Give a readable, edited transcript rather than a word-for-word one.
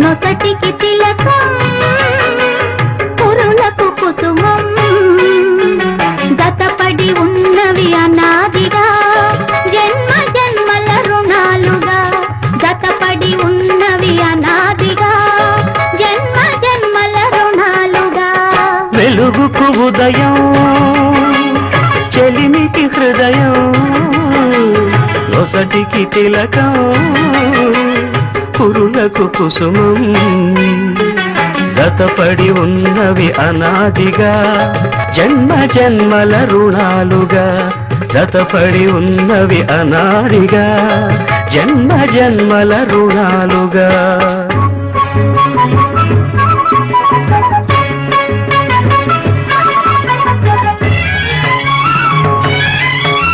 నొసటికి తిలకం కురులకు కుసుమం జతపడి ఉన్నవి అనాదిగా జన్మ జన్మల రుణాలుగా జతపడి ఉన్నవి అనాదిగా జన్మ జన్మల రుణాలుగా వెలుగుకు ఉదయం చెలిమికి హృదయం నొసటికి తిలకం కురులకు కుసుమం జతపడి ఉన్నవి అనాదిగా జన్మ జన్మల రుణాలుగా జతపడి ఉన్నవి అనాదిగా జన్మ జన్మల రుణాలుగా